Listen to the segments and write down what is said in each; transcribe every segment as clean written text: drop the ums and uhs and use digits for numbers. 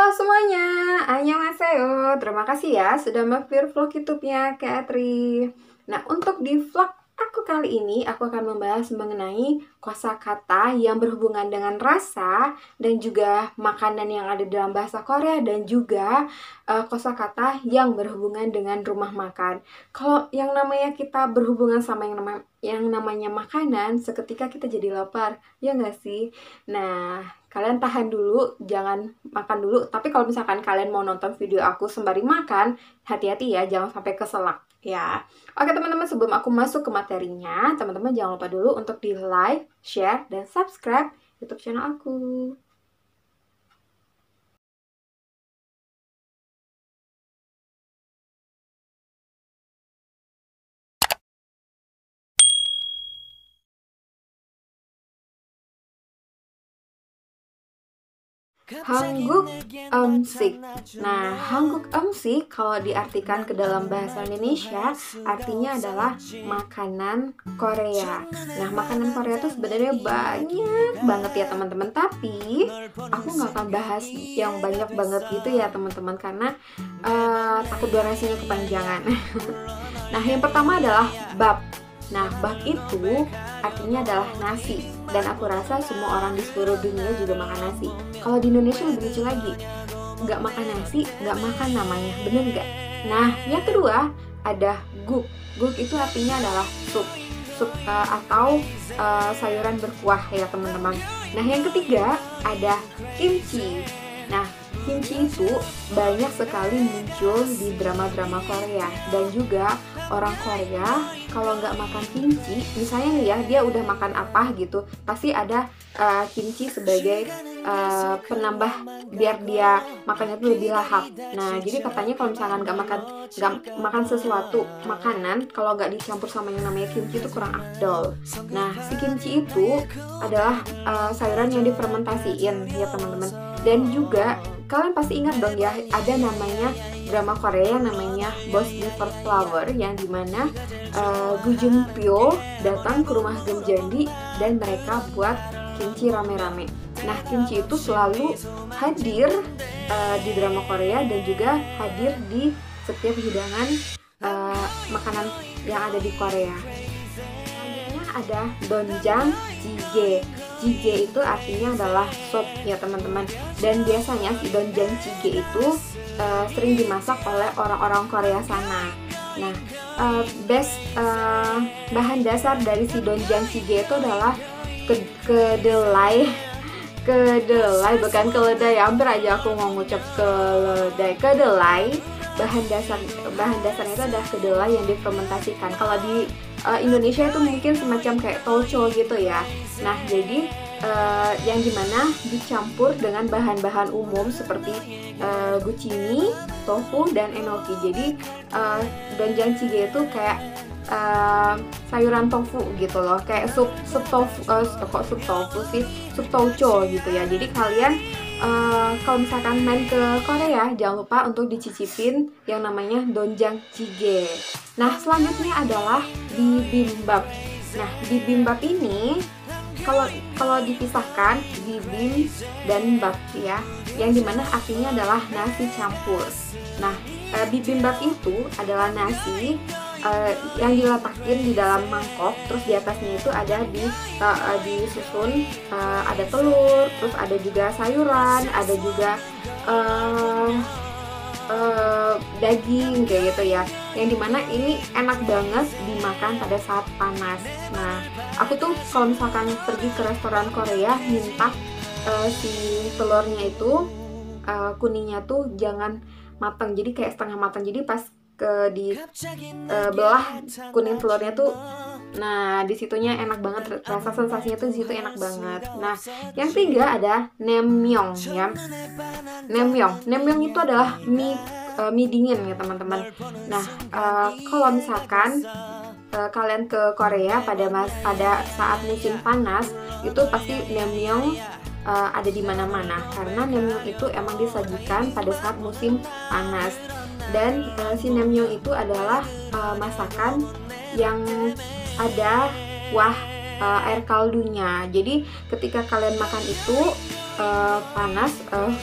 Halo semuanya, annyeonghaseyo. Terima kasih ya sudah mampir vlog YouTube-nya Katri. Nah, untuk di vlog aku kali ini, aku akan membahas mengenai kosakata yang berhubungan dengan rasa dan juga makanan yang ada dalam bahasa Korea dan juga kosakata yang berhubungan dengan rumah makan. Kalau yang namanya kita berhubungan sama yang namanya makanan, seketika kita jadi lapar, ya nggak sih? Nah, kalian tahan dulu, jangan makan dulu. Tapi kalau misalkan kalian mau nonton video aku sembari makan, hati-hati ya, jangan sampai keselak ya. Oke teman-teman, sebelum aku masuk ke materinya, teman-teman jangan lupa dulu untuk di like, share, dan subscribe YouTube channel aku. Hanguk Eumsik. Nah, Hanguk Eumsik kalau diartikan ke dalam bahasa Indonesia artinya adalah makanan Korea. Nah, makanan Korea tuh sebenarnya banyak banget ya teman-teman. Tapi aku nggak akan bahas yang banyak banget gitu ya teman-teman karena takut durasinya kepanjangan. Nah, yang pertama adalah bap. Nah, bap itu artinya adalah nasi. Dan aku rasa semua orang di seluruh dunia juga makan nasi. Kalau di Indonesia lebih lucu lagi, nggak makan nasi, nggak makan namanya, bener nggak? Nah, yang kedua ada guk. Guk itu artinya adalah sup atau sayuran berkuah ya teman-teman. Nah, yang ketiga ada kimchi. Nah, kimchi itu banyak sekali muncul di drama-drama Korea dan juga orang Korea kalau nggak makan kimchi, misalnya nih ya dia udah makan apa gitu, pasti ada kimchi sebagai penambah biar dia makannya tuh lebih lahap. Nah, jadi katanya kalau misalkan nggak makan sesuatu makanan kalau nggak dicampur sama yang namanya kimchi itu kurang afdol. Nah, si kimchi itu adalah sayuran yang difermentasiin ya teman-teman. Dan juga kalian pasti ingat dong ya, ada namanya drama Korea yang namanya Boss Never Flower, yang dimana Gu Junpyo datang ke rumah Gemjandi dan mereka buat kimchi rame-rame. Nah, kimchi itu selalu hadir di drama Korea dan juga hadir di setiap hidangan makanan yang ada di Korea. Selanjutnya ada doenjang jjigae. Jjigae itu artinya adalah sup ya teman-teman. Dan biasanya si doenjang jjigae itu sering dimasak oleh orang-orang Korea sana. Nah, bahan dasar dari si doenjang jjigae itu adalah kedelai bukan keledai, hampir aja aku mau ngucap kedelai. Bahan dasarnya itu adalah kedelai yang difermentasikan. Kalau di Indonesia itu mungkin semacam kayak tauco gitu ya. Nah, jadi yang dimana dicampur dengan bahan-bahan umum seperti gucimi, tofu, dan enoki. Jadi doenjang jjigae itu kayak sayuran tofu gitu loh, kayak sup tofu, sup tofu sih, sup tauco gitu ya. Jadi kalian kalau misalkan main ke Korea, jangan lupa untuk dicicipin yang namanya doenjang jjigae. Nah, selanjutnya adalah bibimbap. Nah, bibimbap ini kalau dipisahkan bibim dan bap ya, yang dimana artinya adalah nasi campur. Nah, bibimbap itu adalah nasi yang diletakin di dalam mangkok, terus di atasnya itu ada disusun ada telur, terus ada juga sayuran, ada juga daging kayak gitu ya, yang dimana ini enak banget dimakan pada saat panas. Nah, aku tuh kalau misalkan pergi ke restoran Korea minta si telurnya itu kuningnya tuh jangan matang, jadi kayak setengah matang, jadi pas belah kuning telurnya tuh, nah disitunya enak banget, rasa sensasinya tuh disitu enak banget. Nah, yang ketiga ada naengmyeon ya. Naengmyeon itu adalah mie dingin ya teman-teman. Nah, kalau misalkan kalian ke Korea pada saat musim panas itu pasti naengmyeon ada di mana-mana karena naengmyeon itu emang disajikan pada saat musim panas. Dan si naengmyeon itu adalah masakan yang ada kuah air kaldunya. Jadi ketika kalian makan itu panas,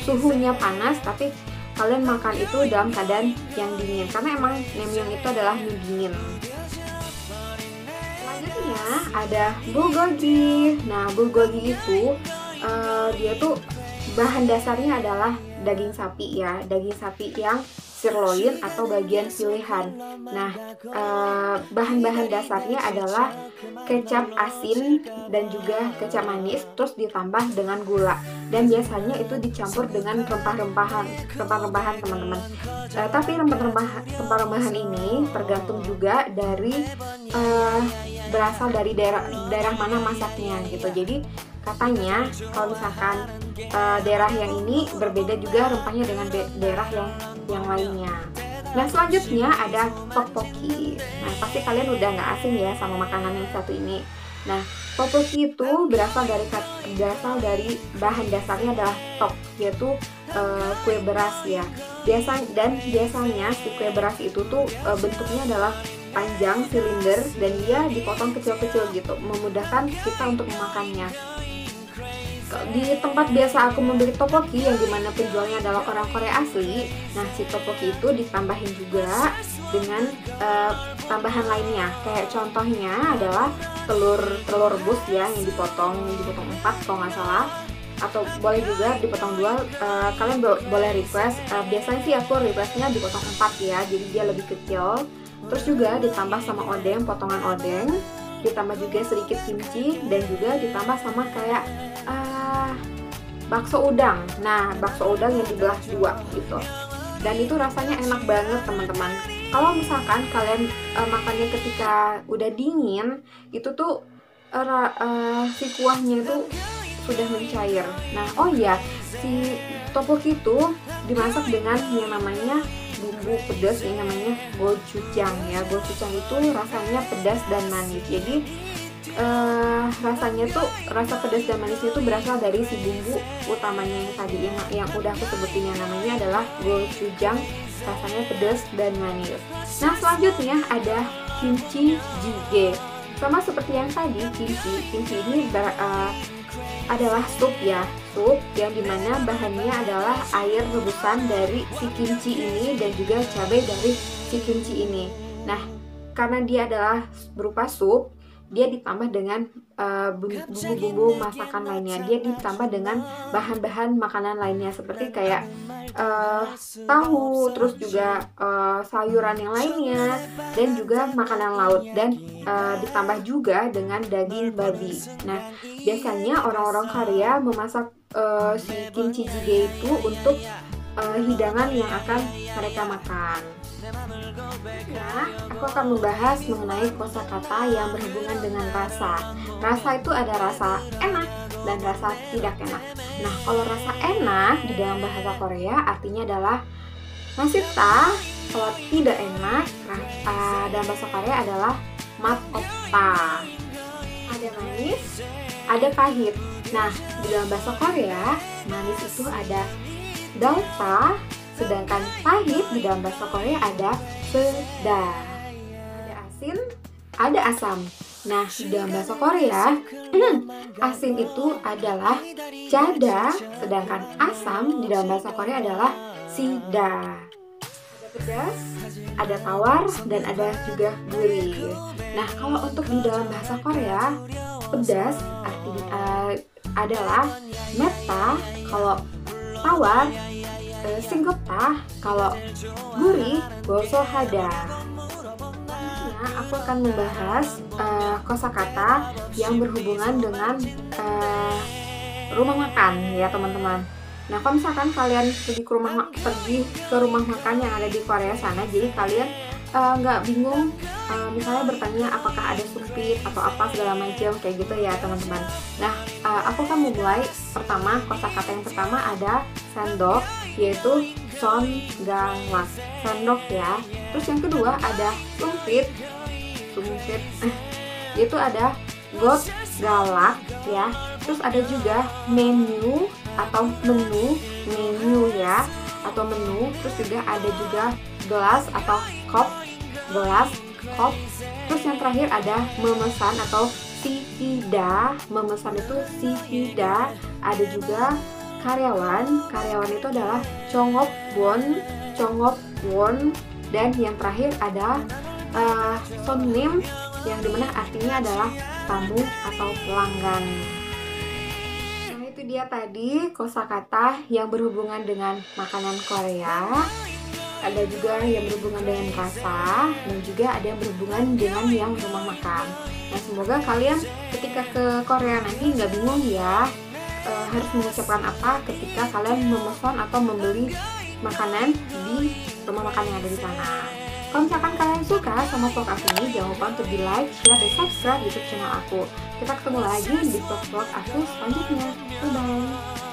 suhunya panas, tapi kalian makan itu dalam keadaan yang dingin, karena emang naengmyeon itu adalah mie dingin. Selanjutnya ada bulgogi. Nah, bulgogi itu dia tuh bahan dasarnya adalah daging sapi ya, daging sapi yang sirloin atau bagian pilihan. Nah, bahan-bahan dasarnya adalah kecap asin dan juga kecap manis, terus ditambah dengan gula. Dan biasanya itu dicampur dengan rempah-rempahan teman-teman. Tapi rempah-rempahan ini tergantung juga dari berasal dari daerah mana masaknya gitu. Jadi katanya kalau misalkan daerah yang ini berbeda juga rempahnya dengan daerah yang lainnya. Nah, selanjutnya ada tteokbokki. Nah, pasti kalian udah nggak asing ya sama makanan yang satu ini. Nah, tteokbokki itu berasal dari bahan dasarnya adalah tok, yaitu kue beras ya. Biasanya si kue beras itu tuh bentuknya adalah panjang silinder dan dia dipotong kecil-kecil gitu, memudahkan kita untuk memakannya. Di tempat biasa aku membeli tteokbokki yang dimana penjualnya adalah orang Korea asli, nah si tteokbokki itu ditambahin juga dengan tambahan lainnya. Kayak contohnya adalah telur rebus ya, yang dipotong 4 kalau nggak salah, atau boleh juga dipotong 2. Kalian boleh request. Biasanya sih aku requestnya dipotong 4 ya, jadi dia lebih kecil. Terus juga ditambah sama odeng, potongan odeng, ditambah juga sedikit kimchi, dan juga ditambah sama kayak bakso udang. Nah, bakso udang yang dibelah 2 gitu. Dan itu rasanya enak banget teman-teman. Kalau misalkan kalian makannya ketika udah dingin, itu tuh si kuahnya itu sudah mencair. Nah, oh iya, si tteokbokki itu dimasak dengan yang namanya bumbu pedas yang namanya gochujang ya. Gochujang itu rasanya pedas dan manis. Jadi rasanya tuh, rasa pedas dan manisnya itu berasal dari si bumbu utamanya yang tadi yang udah aku sebutin, yang namanya adalah gochujang, rasanya pedas dan manis. Nah, selanjutnya ada kimchi jjigae. Sama seperti yang tadi, kimchi ini adalah sup ya, sup yang dimana bahannya adalah air rebusan dari si kimchi ini dan juga cabai dari si kimchi ini. Nah, karena dia adalah berupa sup, dia ditambah dengan bumbu-bumbu masakan lainnya. Dia ditambah dengan bahan-bahan makanan lainnya seperti kayak tahu, terus juga sayuran yang lainnya, dan juga makanan laut, dan ditambah juga dengan daging babi. Nah, biasanya orang-orang Korea memasak si kimchi jjigae itu untuk hidangan yang akan mereka makan. Nah, aku akan membahas mengenai kosakata yang berhubungan dengan rasa. Rasa itu ada rasa enak dan rasa tidak enak. Nah, kalau rasa enak di dalam bahasa Korea artinya adalah masita. Kalau tidak enak dalam bahasa Korea adalah mat oppa. Ada manis, ada pahit. Nah, di dalam bahasa Korea manis itu ada dalta, sedangkan pahit di dalam bahasa Korea ada peda. Ada asin, ada asam. Nah, di dalam bahasa Korea asin itu adalah jada, sedangkan asam di dalam bahasa Korea adalah sida. Ada pedas, ada tawar, dan ada juga gurih. Nah, kalau untuk di dalam bahasa Korea, pedas adalah meta, kalau tawar singgota, kalau gurih gosohada. Selanjutnya aku akan membahas kosakata yang berhubungan dengan rumah makan ya teman-teman. Nah, kalau misalkan kalian pergi ke rumah makan yang ada di Korea sana, jadi kalian nggak bingung misalnya bertanya apakah ada sumpit atau apa segala macam kayak gitu ya teman-teman. Nah, aku akan memulai pertama, kosakata yang pertama ada sendok, yaitu songalak, sendok ya. Terus yang kedua ada sumpit itu ada got galak ya. Terus ada juga menu atau menu ya, atau menu. Terus juga ada juga gelas atau gelas, kop. Terus yang terakhir ada memesan atau sihida. Memesan itu sihida. Ada juga karyawan itu adalah chongop won, dan yang terakhir ada sonnim yang dimana artinya adalah tamu atau pelanggan. Nah, itu dia tadi kosakata yang berhubungan dengan makanan Korea. Ada juga yang berhubungan dengan rasa, dan juga ada yang berhubungan dengan yang rumah makan. Nah, semoga kalian ketika ke Korea nanti nggak bingung ya harus mengucapkan apa ketika kalian memesan atau membeli makanan di rumah makan yang ada di sana. Kalau misalkan kalian suka sama vlog aku ini, jangan lupa untuk di like, share, dan subscribe YouTube channel aku. Kita ketemu lagi di vlog-vlog aku selanjutnya. Bye-bye.